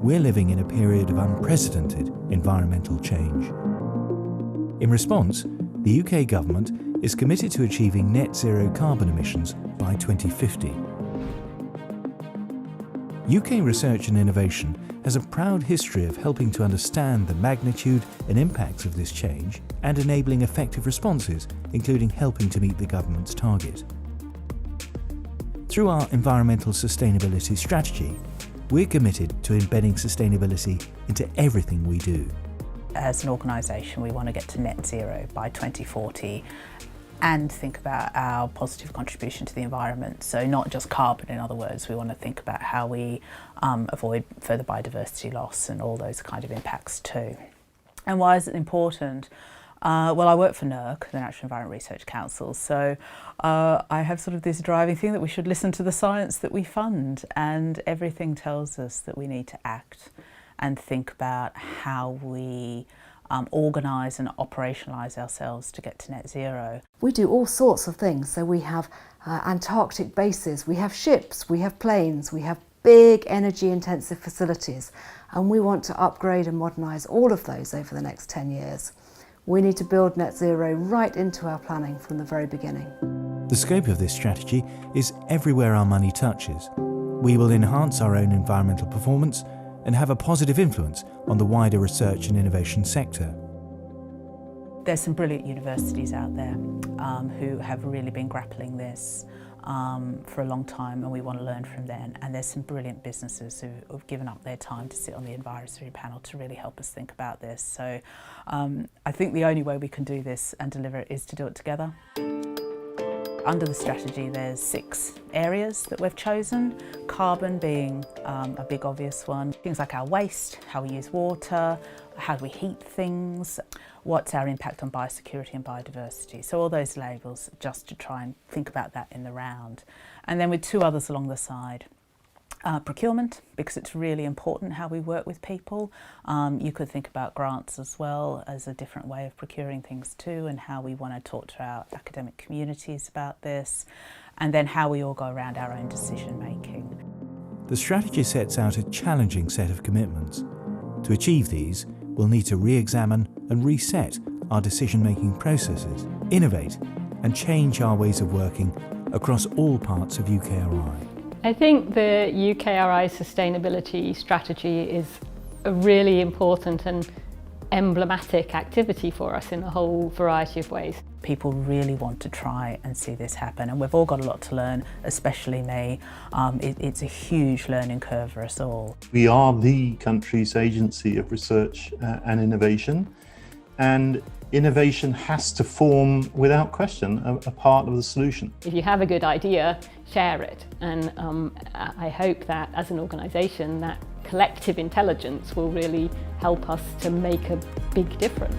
we're living in a period of unprecedented environmental change. In response, the UK government is committed to achieving net zero carbon emissions by 2050. UK research and innovation has a proud history of helping to understand the magnitude and impacts of this change and enabling effective responses, including helping to meet the government's target. Through our environmental sustainability strategy, we're committed to embedding sustainability into everything we do. As an organisation, we want to get to net zero by 2040 and think about our positive contribution to the environment. So not just carbon, in other words, we want to think about how we avoid further biodiversity loss and all those kind of impacts too. And why is it important? Well, I work for NERC, the Natural Environment Research Council, so I have sort of this driving thing that we should listen to the science that we fund, and everything tells us that we need to act and think about how we organise and operationalise ourselves to get to net zero. We do all sorts of things. So we have Antarctic bases, we have ships, we have planes, we have big energy intensive facilities, and we want to upgrade and modernise all of those over the next 10 years. We need to build net zero right into our planning from the very beginning. The scope of this strategy is everywhere our money touches. We will enhance our own environmental performance and have a positive influence on the wider research and innovation sector. There's some brilliant universities out there who have really been grappling this for a long time, and we want to learn from them. And there's some brilliant businesses who've given up their time to sit on the advisory panel to really help us think about this. So I think the only way we can do this and deliver it is to do it together. Under the strategy, there's 6 areas that we've chosen, carbon being a big obvious one. Things like our waste, how we use water, how do we heat things, what's our impact on biosecurity and biodiversity. So all those labels, just to try and think about that in the round. And then with 2 others along the side. Procurement, because it's really important how we work with people. You could think about grants as well as a different way of procuring things too, and how we want to talk to our academic communities about this, and then how we all go around our own decision making. The strategy sets out a challenging set of commitments. To achieve these, we'll need to re-examine and reset our decision-making processes, innovate and change our ways of working across all parts of UKRI. I think the UKRI sustainability strategy is a really important and emblematic activity for us in a whole variety of ways. People really want to try and see this happen, and we've all got a lot to learn, especially me. It's a huge learning curve for us all. We are the country's agency of research and innovation, and innovation has to form, without question, a part of the solution. If you have a good idea, share it, and I hope that as an organisation that collective intelligence will really help us to make a big difference.